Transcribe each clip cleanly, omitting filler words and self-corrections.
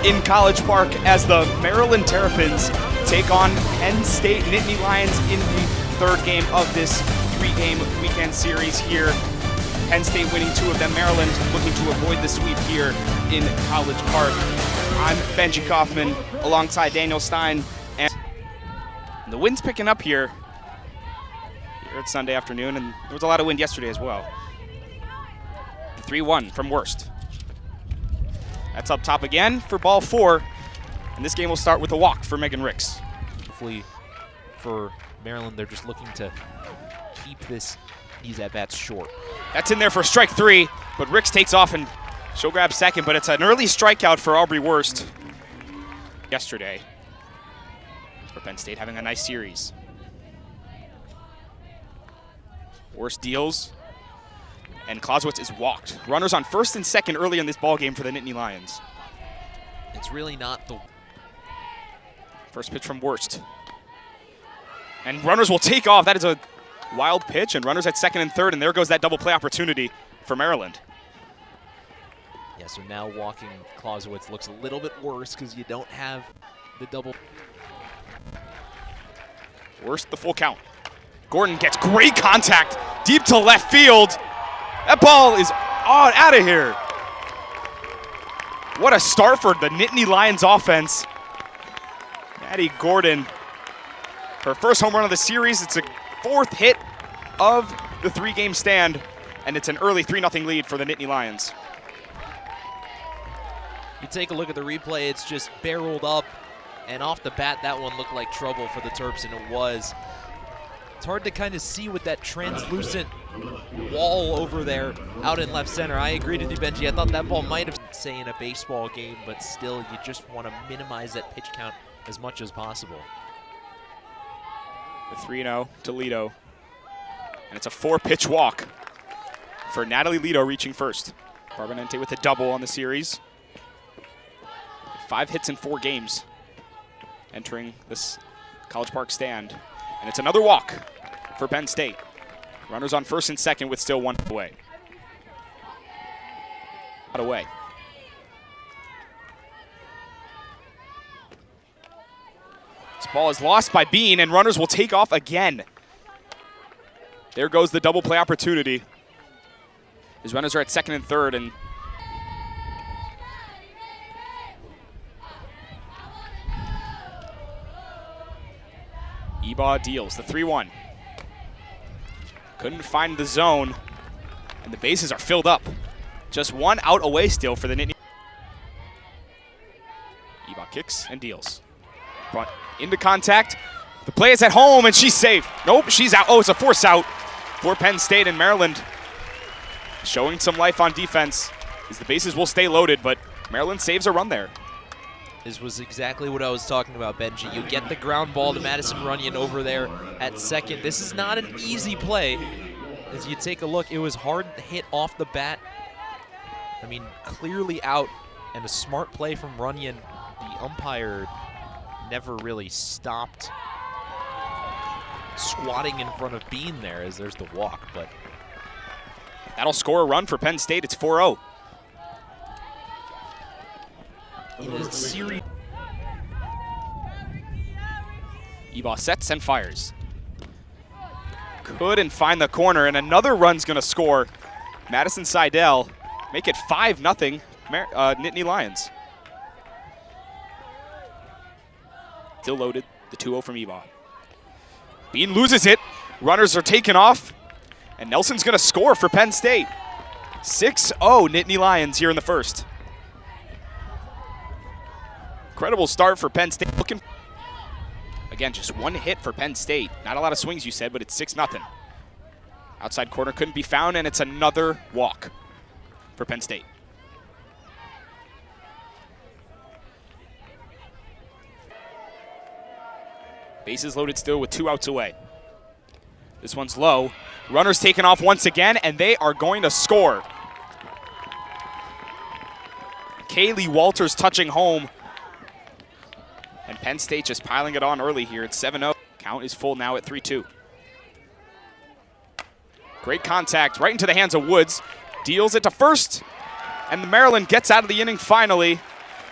in College Park as the Maryland Terrapins take on Penn State Nittany Lions in the third game of this three-game weekend series here. Penn State winning 2 of them. Maryland looking to avoid the sweep here in College Park. I'm Benji Kaufman alongside Daniel Stein. And the wind's picking up here it's Sunday afternoon, and there was a lot of wind yesterday as well. 3-1 from Worst. That's up top again for ball 4, and this game will start with a walk for Megan Ricks. Hopefully for Maryland, they're just looking to keep these at-bats short. That's in there for strike 3, but Ricks takes off and she'll grab second, but it's an early strikeout for Aubrey Worst yesterday. For Penn State having a nice series. Worst deals, and Clausewitz is walked. Runners on first and second early in this ball game for the Nittany Lions. It's really not the first pitch from Worst. And runners will take off. That is a wild pitch, and runners at second and third, and there goes that double play opportunity for Maryland. Yeah, so now walking Clausewitz looks a little bit worse because you don't have the double. Worst the full count. Gordon gets great contact deep to left field. That ball is out of here. What a start for the Nittany Lions offense. Maddie Gordon, her first home run of the series. It's a 4th hit of the 3-game stand, and it's an early 3-0 lead for the Nittany Lions. You take a look at the replay, it's just barreled up, and off the bat, that one looked like trouble for the Terps, and it was. It's hard to kind of see with that translucent wall over there out in left center. I agreed with you, Benji. I thought that ball might have, say, in a baseball game, but still, you just want to minimize that pitch count as much as possible. The 3-0 to Lido. And it's a 4-pitch walk for Natalie Lido reaching first. Barbonente with a double on the series. 5 hits in 4 games entering this College Park stand. And it's another walk for Penn State. Runners on first and second with still 1 away. Out away. This ball is lost by Bean, and runners will take off again. There goes the double play opportunity. His runners are at second and third, and Ebaugh deals the 3-1. Couldn't find the zone, and the bases are filled up. Just 1 out away still for the Nittany. Ebaugh kicks and deals. Front into contact. The play is at home, and she's safe. Nope, she's out. Oh, it's a force out for Penn State, and Maryland showing some life on defense as the bases will stay loaded, but Maryland saves a run there. This was exactly what I was talking about, Benji. You get the ground ball to Madison Runyon over there at second. This is not an easy play. As you take a look, it was hard to hit off the bat. I mean, clearly out, and a smart play from Runyon. The umpire never really stopped squatting in front of Bean there as there's the walk, but that'll score a run for Penn State. It's 4-0. In a series. Ebaugh sets and fires. Couldn't find the corner, and another run's going to score. Madison Seidel make it 5-0 Nittany Lions. Still loaded, the 2-0 from Ebaugh. Bean loses it. Runners are taken off, and Nelson's going to score for Penn State. 6-0 Nittany Lions here in the first. Incredible start for Penn State. Looking again, just 1 hit for Penn State. Not a lot of swings, you said, but it's 6-0. Outside corner couldn't be found, and it's another walk for Penn State. Bases loaded still with 2 outs away. This one's low. Runners taken off once again, and they are going to score. Kaylee Walters touching home. And Penn State just piling it on early here. It's 7-0. Count is full now at 3-2. Great contact right into the hands of Woods. Deals it to first. And the Maryland gets out of the inning finally.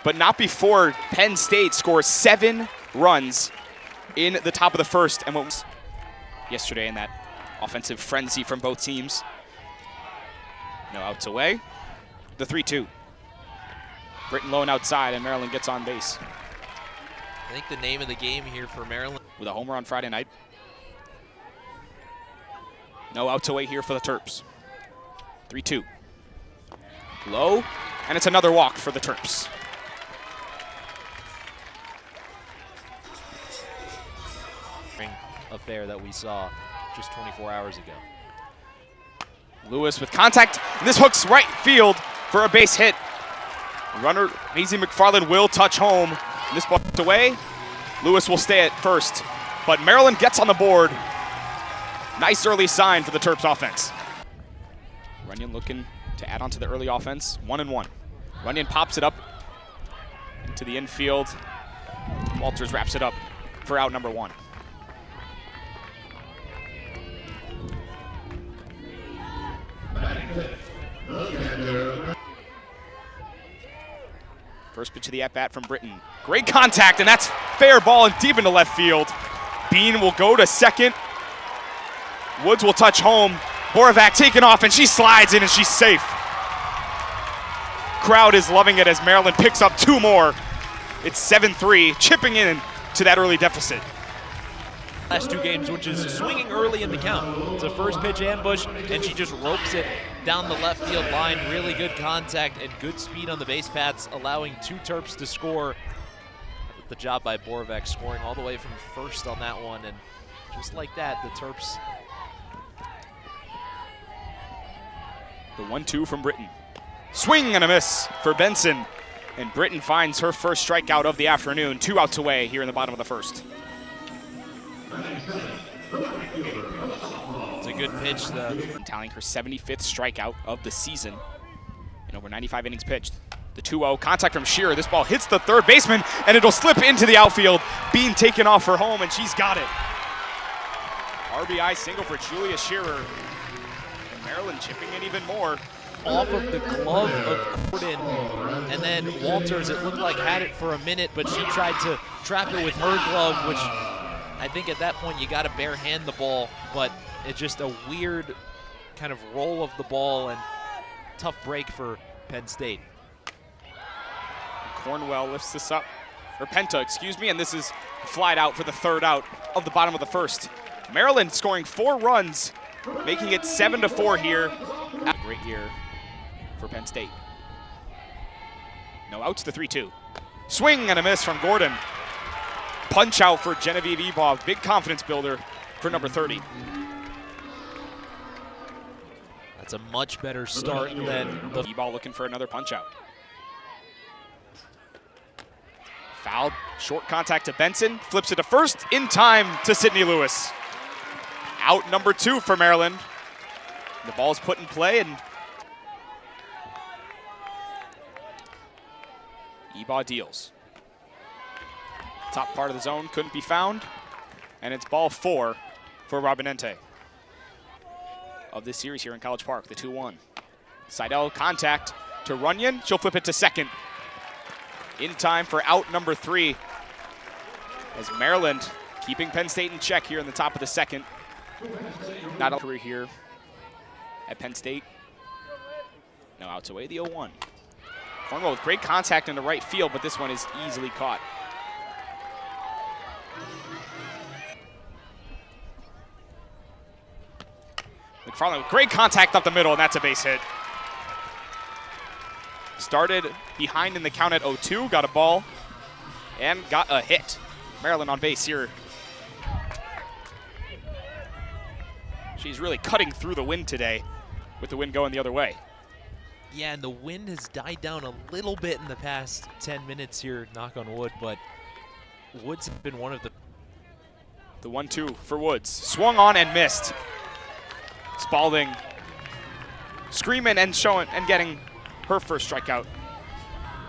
but not before Penn State scores 7 runs in the top of the first. And what was yesterday in that offensive frenzy from both teams. No outs away. The 3-2. Britton low and outside, and Maryland gets on base. I think the name of the game here for Maryland. With a homer on Friday night. No outs away here for the Terps. 3-2. Low, and it's another walk for the Terps. Affair that we saw just 24 hours ago. Lewis with contact, and this hooks right field for a base hit. Runner Maisie McFarland will touch home. And this ball away. Lewis will stay at first, but Maryland gets on the board. Nice early sign for the Terps offense. Runyon looking to add on to the early offense. 1-1. Runyon pops it up into the infield. Walters wraps it up for out number 1. First pitch of the at-bat from Britton. Great contact, and that's fair ball and deep into left field. Bean will go to second. Woods will touch home. Borovac taking off, and she slides in, and she's safe. Crowd is loving it as Maryland picks up 2 more. It's 7-3, chipping in to that early deficit. Last 2 games, which is swinging early in the count. It's a first pitch ambush, and she just ropes it down the left field line. Really good contact and good speed on the base paths, allowing 2 Terps to score. The job by Borovac, scoring all the way from first on that one, and just like that, the Terps. The 1-2 from Britton. Swing and a miss for Benson, and Britton finds her first strikeout of the afternoon. 2 outs away here in the bottom of the first. It's a good pitch. Tallying her 75th strikeout of the season in over 95 innings pitched. The 2-0 contact from Shearer. This ball hits the third baseman, and it'll slip into the outfield. Bean taken off for home, and she's got it. RBI single for Julia Shearer. And Maryland chipping in even more. Off of the glove of Gordon, and then Walters, it looked like had it for a minute, but she tried to trap it with her glove, which I think at that point you got to bare hand the ball, but it's just a weird kind of roll of the ball and tough break for Penn State. Cornwell lifts this up, or Penta, excuse me, and this is flied out for the 3rd out of the bottom of the first. Maryland scoring 4 runs, making it 7-4 here. A great year for Penn State. No outs, the 3-2. Swing and a miss from Gordon. Punch out for Genevieve Ebaugh, big confidence builder for number 30. That's a much better start than the Ebaugh looking for another punch out. Fouled, short contact to Benson, flips it to first, in time to Sydney Lewis. Out number 2 for Maryland. The ball's put in play, and Ebaugh deals. Top part of the zone couldn't be found, and it's ball 4 for Robinente of this series here in College Park, the 2-1. Seidel contact to Runyon. She'll flip it to second. In time for out number 3, as Maryland keeping Penn State in check here in the top of the second. Not a career here at Penn State. No outs away, the 0-1. Cornwell with great contact into right field, but this one is easily caught. McFarland with great contact up the middle, and that's a base hit. Started behind in the count at 0-2, got a ball, and got a hit. Maryland on base here. She's really cutting through the wind today, with the wind going the other way. Yeah, and the wind has died down a little bit in the past 10 minutes here, knock on wood, but Woods has been one of the 1-2 for Woods. Swung on and missed. Spalding screaming and showing and getting her first strikeout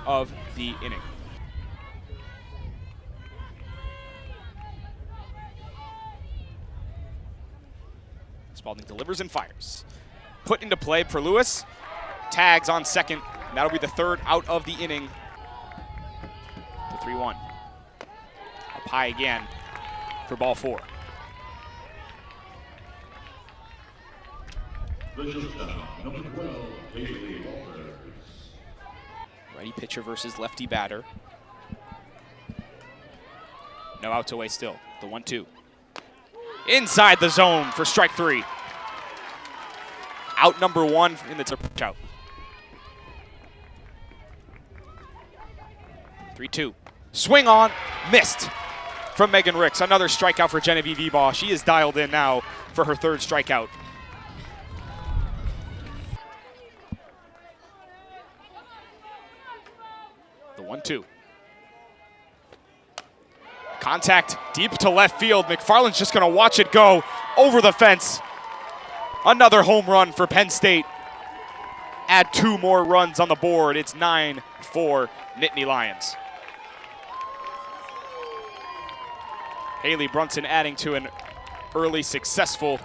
of the inning. Spalding delivers and fires. Put into play for Lewis. Tags on second. And that'll be the 3rd out of the inning The 3-1. Up high again for ball 4. Righty pitcher versus lefty batter. No outs away still. The 1-2. Inside the zone for strike 3. Out number 1 in the pitch out. 3-2. Swing on, missed from Megan Ricks. Another strikeout for Genevieve Ebaugh. She is dialed in now for her 3rd strikeout. The 1-2. Contact deep to left field. McFarland's just going to watch it go over the fence. Another home run for Penn State. Add 2 more runs on the board. It's 9-4 Nittany Lions. Haley Brunson adding to an early successful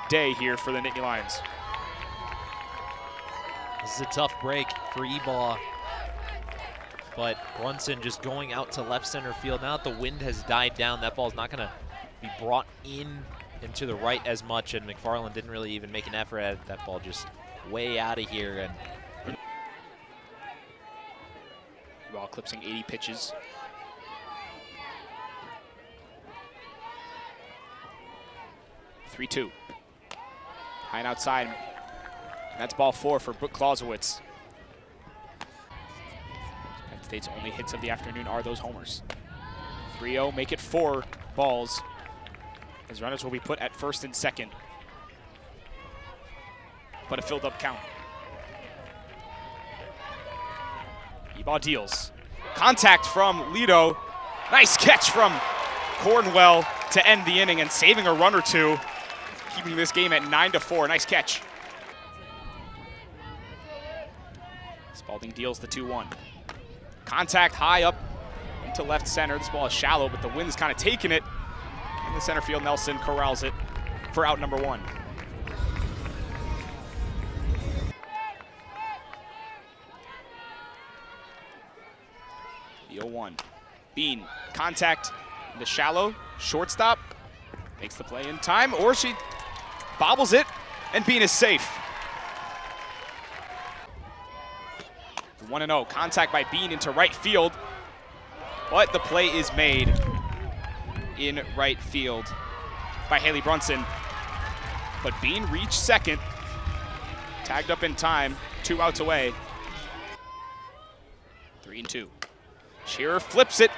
day here for the Nittany Lions. This is a tough break for Ebaugh, but Brunson just going out to left center field. Now that the wind has died down, that ball's not going to be brought into the right as much, and McFarland didn't really even make an effort at it. That ball just way out of here. And Ball clipping 80 pitches. (3-2). High and outside. That's ball 4 for Brooke Clausewitz. Penn State's only hits of the afternoon are those homers. 3-0, make it 4 balls, as runners will be put at first and second. But a filled up count. Ebaugh deals. Contact from Lido. Nice catch from Cornwell to end the inning and saving a run or 2, keeping this game at 9-4. Nice catch. Spalding deals the 2-1. Contact high up into left center. This ball is shallow, but the wind's kind of taking it. In the center field, Nelson corrals it for out number 1. The 0-1. Bean, contact in the shallow, shortstop, makes the play in time, or she bobbles it, and Bean is safe. 1-0, contact by Bean into right field, but the play is made in right field by Haley Brunson. But Bean reached second, tagged up in time, 2 outs away. 3-2. Shearer flips it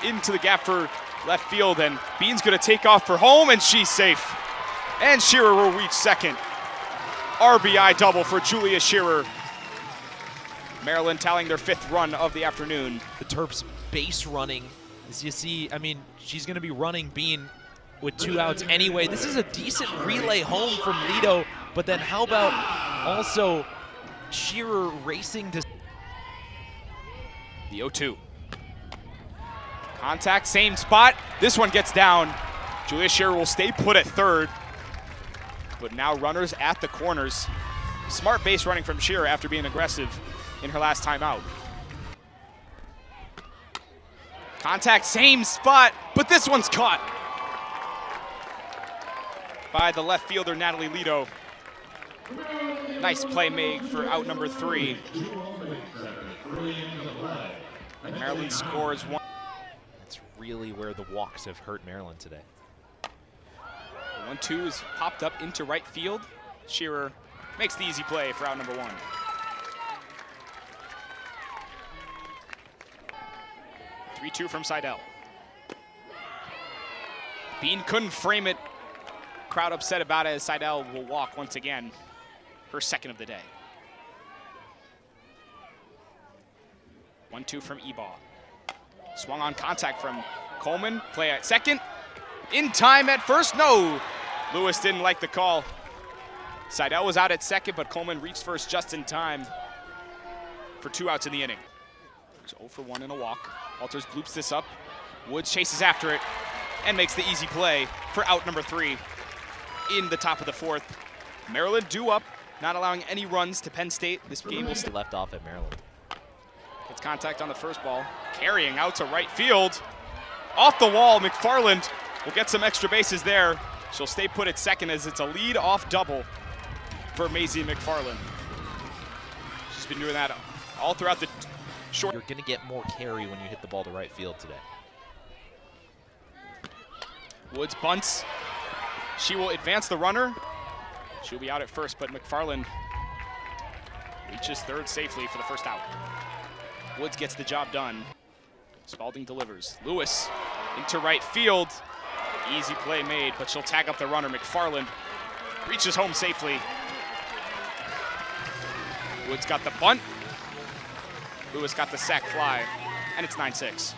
into the gap for left field, and Bean's gonna take off for home, and she's safe. And Shearer will reach second. RBI double for Julia Shearer. Maryland tallying their 5th run of the afternoon. The Terps base running, as you see, I mean, she's gonna be running Bean with 2 outs anyway. This is a decent relay home from Lido, but then how about also Shearer racing to... The 0-2. Contact, same spot. This one gets down. Julia Shearer will stay put at third, but now runners at the corners. Smart base running from Shearer after being aggressive in her last time out. Contact, same spot, but this one's caught by the left fielder, Natalie Lido. Nice play made for out number 3. And Maryland scores 1. That's really where the walks have hurt Maryland today. The 1-2 is popped up into right field. Shearer makes the easy play for out number 1. 3-2 from Seidel. Bean couldn't frame it. Crowd upset about it as Seidel will walk once again. Her 2nd of the day. 1-2 from Ebaugh. Swung on contact from Coleman. Play at second. In time at first. No. Lewis didn't like the call. Seidel was out at second, but Coleman reached first just in time for 2 outs in the inning. He's 0 for 1 in a walk. Walters bloops this up. Woods chases after it and makes the easy play for out number 3 in the top of the 4th. Maryland due up, not allowing any runs to Penn State. This game will Left off at Maryland. That's contact on the first ball. Carrying out to right field. Off the wall, McFarland will get some extra bases there. She'll stay put at second as it's a lead-off double for Maisie McFarland. She's been doing that all throughout the short. You're going to get more carry when you hit the ball to right field today. Woods bunts. She will advance the runner. She'll be out at first, but McFarland reaches third safely for the first out. Woods gets the job done. Spalding delivers. Lewis into right field. Easy play made, but she'll tag up the runner. McFarland reaches home safely. Woods got the bunt. Lewis got the sac fly, and it's 9-6.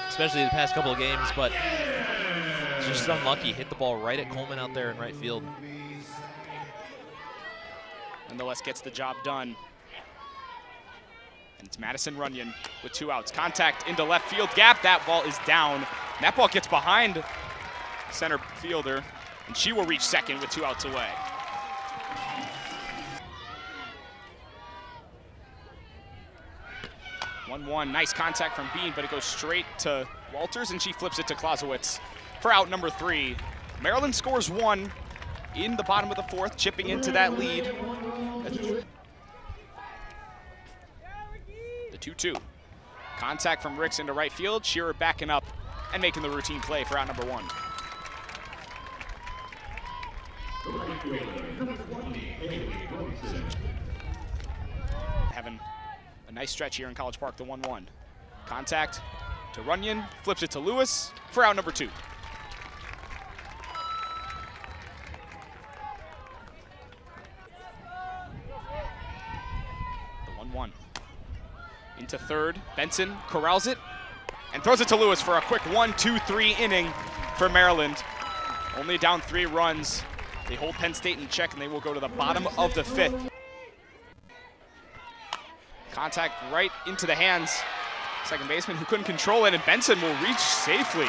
Especially the past couple of games, but she's just unlucky. Hit the ball right at Coleman out there in right field. Nonetheless, gets the job done. And it's Madison Runyon with 2 outs. Contact into left field gap. That ball is down. And that ball gets behind center fielder, and she will reach second with 2 outs away. One, nice contact from Bean, but it goes straight to Walters, and she flips it to Clausewitz for out number 3. Maryland scores 1 in the bottom of the 4th, chipping into that lead. The 2-2. Contact from Ricks into right field. Shearer backing up and making the routine play for out number 1. Having a nice stretch here in College Park, the 1-1. Contact to Runyon, flips it to Lewis for out number 2. The 1-1. Into third, Benson corrals it and throws it to Lewis for a quick 1-2-3 inning for Maryland. Only down 3 runs. They hold Penn State in check, and they will go to the bottom of the 5th. Contact right into the hands. Second baseman who couldn't control it, and Benson will reach safely.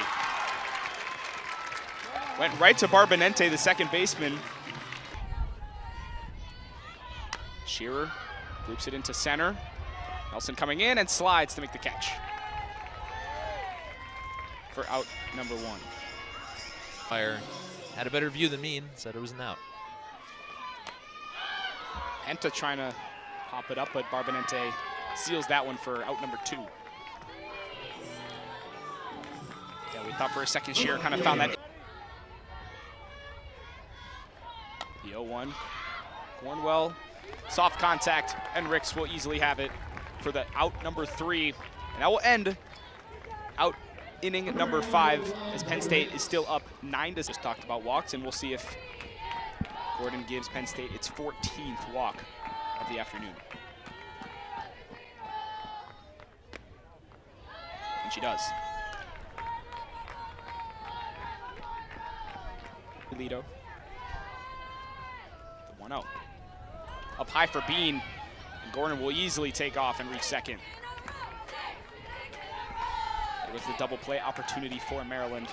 Went right to Barbanente, the second baseman. Shearer groups it into center. Nelson coming in and slides to make the catch for out number 1. Fire had a better view than me, said it was an out. Penta trying to pop it up, but Barbanente seals that one for out number 2. Yeah, we thought for a second Shearer kind of found that. The 0-1. Cornwell, soft contact, and Ricks will easily have it for the out number 3. And that will end out inning number 5 as Penn State is still up 9 to. Just talked about walks, and we'll see if Gordon gives Penn State its 14th walk of the afternoon. And she does. Lido. The 1-0. Up high for Bean, and Gordon will easily take off and reach second. It was the double play opportunity for Maryland.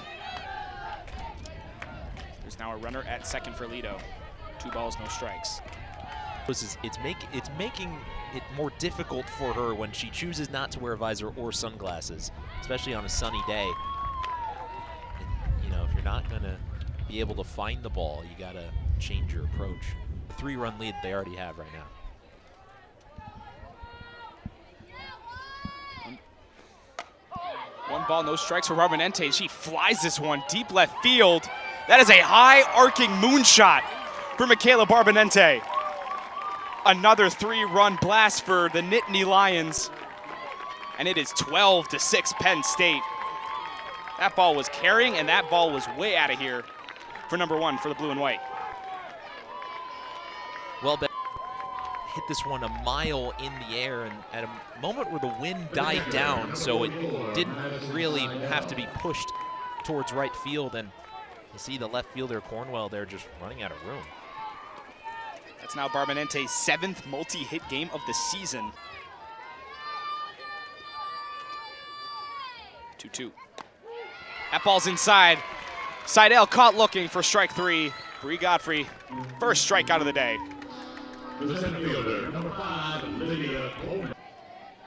There's now a runner at second for Lido. 2 balls, no strikes. It's making it more difficult for her when she chooses not to wear a visor or sunglasses, especially on a sunny day. And, you know, if you're not gonna be able to find the ball, you gotta change your approach. The 3-run lead they already have right now. One ball, no strikes for Barbanente. She flies this one deep left field. That is a high arcing moonshot for Michaela Barbanente. Another 3-run blast for the Nittany Lions. And it is 12-6 Penn State. That ball was carrying, and that ball was way out of here for number 1 for the blue and white. Well, hit this one a mile in the air, and at a moment where the wind died down, so it didn't really have to be pushed towards right field. And you see the left fielder Cornwell there just running out of room. That's now Barbanente's 7th multi-hit game of the season. 2-2. That ball's inside. Seidel caught looking for strike 3. Bree Godfrey, first strikeout of the day.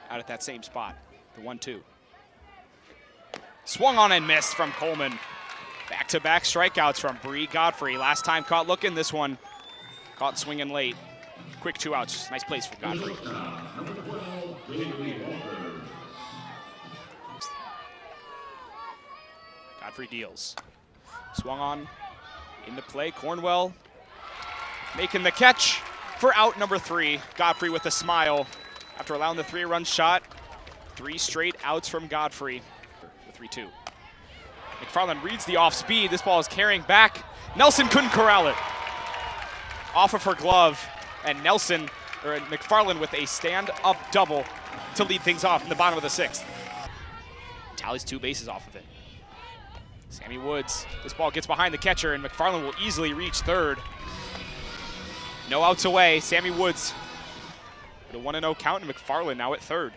Out out at that same spot. The 1-2. Swung on and missed from Coleman. Back-to-back strikeouts from Bree Godfrey. Last time caught looking, this one caught swinging late. Quick 2 outs. Nice place for Godfrey. Godfrey deals. Swung on into play. Cornwell making the catch for out number 3. Godfrey with a smile after allowing the 3-run shot. 3 straight outs from Godfrey. The 3-2. McFarland reads the off speed. This ball is carrying back. Nelson couldn't corral it. Off of her glove, and McFarland with a stand-up double to lead things off in the bottom of the 6th. Tallies 2 bases off of it. Sammy Woods, this ball gets behind the catcher, and McFarland will easily reach third. No outs away. Sammy Woods with a 1-0 count, and McFarland now at third.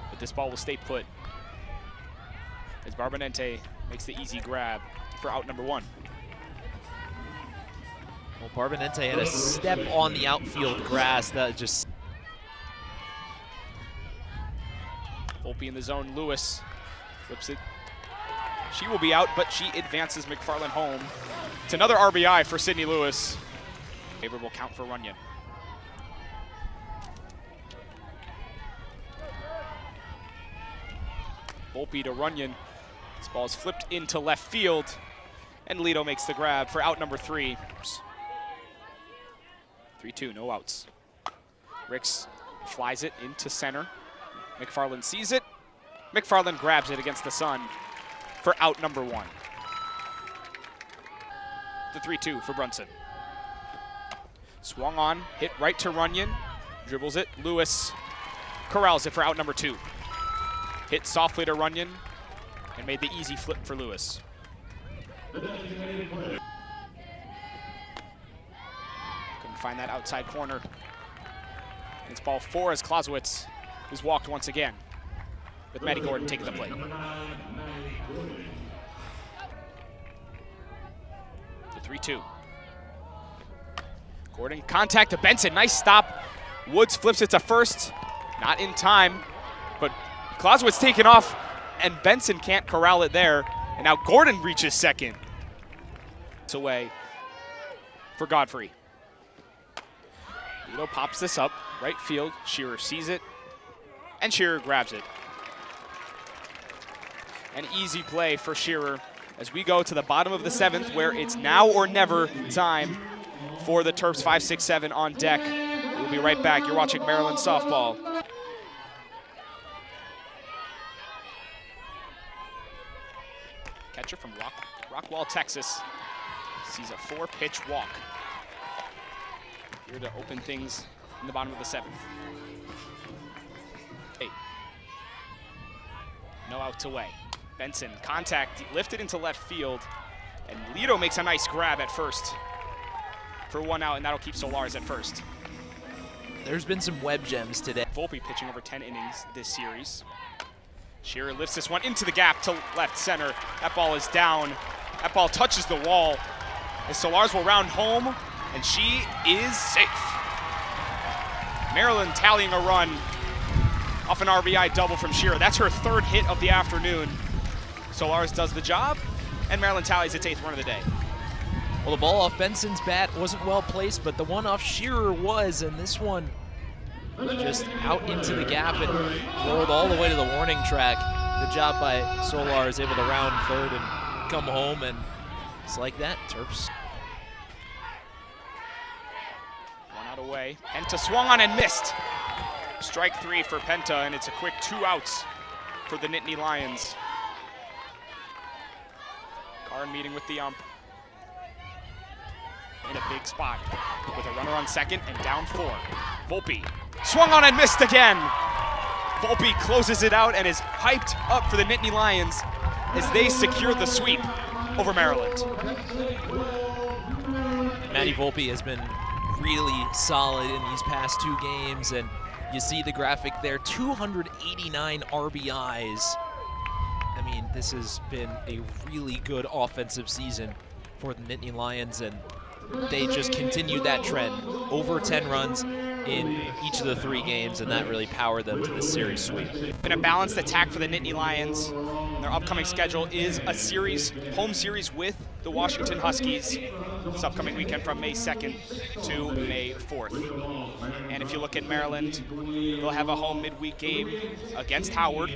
But this ball will stay put as Barbanente makes the easy grab for out number 1. Well, Barbanente had a step on the outfield grass that just... Volpe in the zone. Lewis flips it. She will be out, but she advances McFarland home. It's another RBI for Sydney Lewis. Favorable count for Runyon. Volpe to Runyon. This ball is flipped into left field, and Lito makes the grab for out number 3. 3-2, no outs. Ricks flies it into center. McFarland sees it. McFarland grabs it against the sun for out number 1. The 3-2 for Brunson. Swung on, hit right to Runyon. Dribbles it. Lewis corrals it for out number 2. Hit softly to Runyon and made the easy flip for Lewis. Couldn't find that outside corner. It's ball 4 as Clausewitz is walked once again, with Maddie Gordon taking the plate. The 3-2. Gordon, contact to Benson. Nice stop. Woods flips it to first. Not in time, but Clausewitz taken off, and Benson can't corral it there. And now Gordon reaches second. It's away for Godfrey. Lito pops this up, right field. Shearer sees it, and Shearer grabs it. An easy play for Shearer as we go to the bottom of the 7th, where it's now or never time for the Terps. 5, 6, 7 on deck. We'll be right back. You're watching Maryland softball. Catcher from Rockwall, Texas, sees a 4-pitch walk. Here to open things in the bottom of the 7th. 8. No outs away. Benson, contact, lifted into left field, and Lito makes a nice grab at first for 1 out, and that'll keep Solars at first. There's been some web gems today. Volpe pitching over 10 innings this series. Shearer lifts this one into the gap to left center. That ball is down. That ball touches the wall as Solars will round home, and she is safe. Maryland tallying a run off an RBI double from Shearer. That's her 3rd hit of the afternoon. Solars does the job, and Maryland tallies its 8th run of the day. Well, the ball off Benson's bat wasn't well placed, but the one off Shearer was, and this one just out into the gap and rolled all the way to the warning track. Good job by Solars, able to round third and come home, and it's like that, Terps. 1 out away. Penta swung on and missed. Strike 3 for Penta, and it's a quick 2 outs for the Nittany Lions. Karn meeting with the ump in a big spot with a runner on second and down 4. Volpe swung on and missed again. Volpe closes it out and is hyped up for the Nittany Lions as they secure the sweep over Maryland. Maddie Volpe has been really solid in these past 2 games, and you see the graphic there, 289 RBIs. I mean, this has been a really good offensive season for the Nittany Lions, and they just continued that trend. Over 10 runs in each of the 3 games, and that really powered them to this series sweep. Been a balanced attack for the Nittany Lions. Their upcoming schedule is a home series with the Washington Huskies this upcoming weekend from May 2nd to May 4th. And if you look at Maryland, they'll have a home midweek game against Howard.